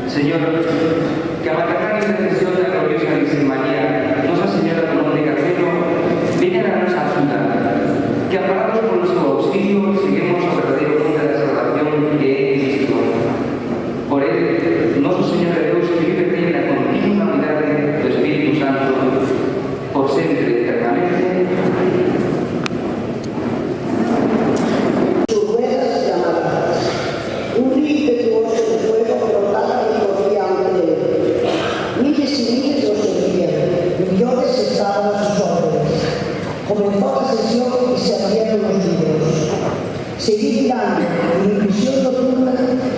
Señor, que a maternal intercesión de la gloriosa Virgen María, Nosa Señora do Monte Carmelo, vengan a nosa axuda, que amparados por noso auxilio, seguimos o verdadeiro mundo da salvación que é Cristo. Por él, noso Señor de Deus, que vive en la continua unidade do Espírito Santo, por sempre e eternamente. Sus ruedas llamadas, un río impetuoso de fuego brotaba y corría ante él. Miles y miles lo seguían, millones estaban a sus órdenes. Comenzó la sesión y se abrieron los libros. Seguí mirando, en mi visión nocturna,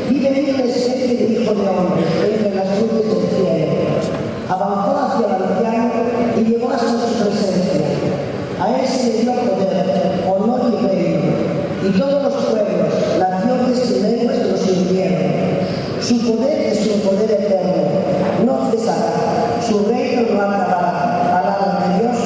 vi venir una especie de hijo de hombre entre las luces del cielo. Avanzó hacia el anciano y llegó hasta su presencia. A él se le dio poder, honor y reino, y todos los pueblos, naciones y lenguas lo sirvieron. Su poder es un poder eterno, no cesará, su reino no acabará. Palabra de Dios.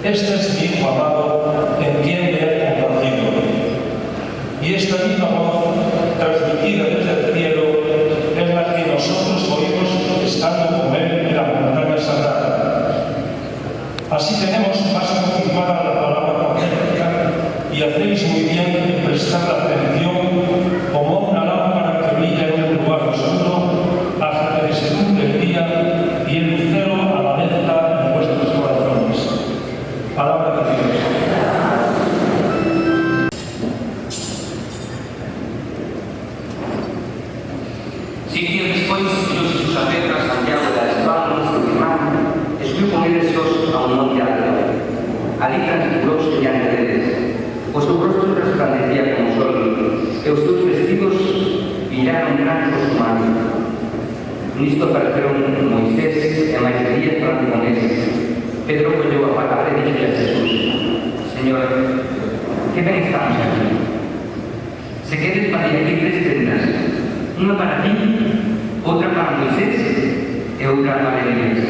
Este es mi Hijo amado, en quien me he complacido. Y esta misma voz, transmitida desde el cielo, es la que nosotros oímos estando con él en la montaña sagrada. Así tenemos más confirmada la palabra profética y hacéis muy bien en prestar atención como una lámpara que brilla en un lugar oscuro hasta que deslumbre el día y el lucero amanezca en vuestros corazones. Palabra de Dios. Sitio despois, Dios Jesús a Pedro, a Santiago e a Esteban, seu irmán, e subiu con eles sós a un monte alto. Ali transfigurouse diante deles. O seu rostro resplandecía como o sol, e os seus vestidos brillaron blancos como a luz. Nisto apareceron Moisés e máis de 10 falando con eles. Pedro colleu a palabra e dixo a Jesús: Señor, que ben estamos aquí? Se queres fazer aquí 3 tendas, unha para ti, outra para Moisés e outra para Elías.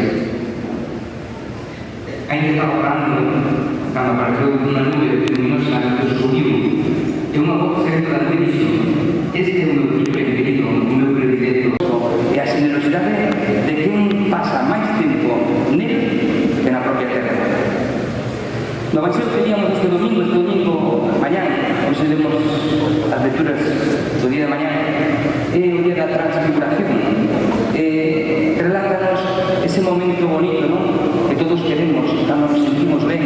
Ainda estaba falando cando apareceu unha nube luminosa que os cubriu e unha voz cerca da nube dixo: Este é o meu fillo preferido, o meu predilecto. E a generosidade de quen pasa máis tempo nele que na propia terra. No Evangelio que teníamos este domingo mañá, onde lemos as lecturas do día de mañá, é o día da transfiguración. Relátanos ese momento bonito, ¿no?, que todos queremos, cando nos sentimos ben,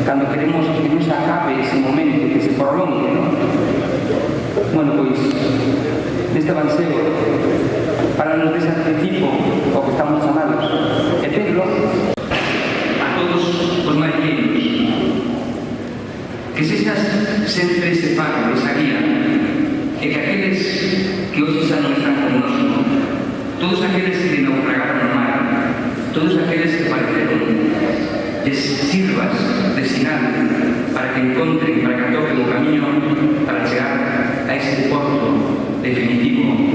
cando queremos que non se acabe ese momento, que se prolongue, ¿no? Bueno, pois, neste Evangelio, para nos dese anticipo ao que estamos chamados, e Pedro, a todos os mariñeiros, que sexas sempre ese faro, esa guía, e que aqueles que hoxe xa non están connosco, todos aqueles que naufragaron no mar, todos aqueles que pareceron, les sirvas de sinal para que encontren, para que atopen o camiño para chegar a ese porto definitivo,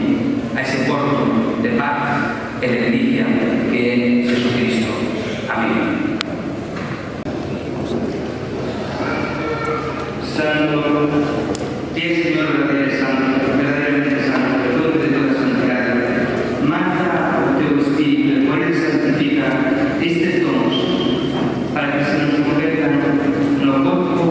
a ese porto de paz e de delicia que é Jesucristo. Amén. Santo, ti es Señor verdaderamente santo, perdón de toda santidad. Manda o teu Espírito, por él santifica estes donos, para que se nos conviertan no corpo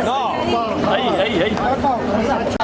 No. Ahí.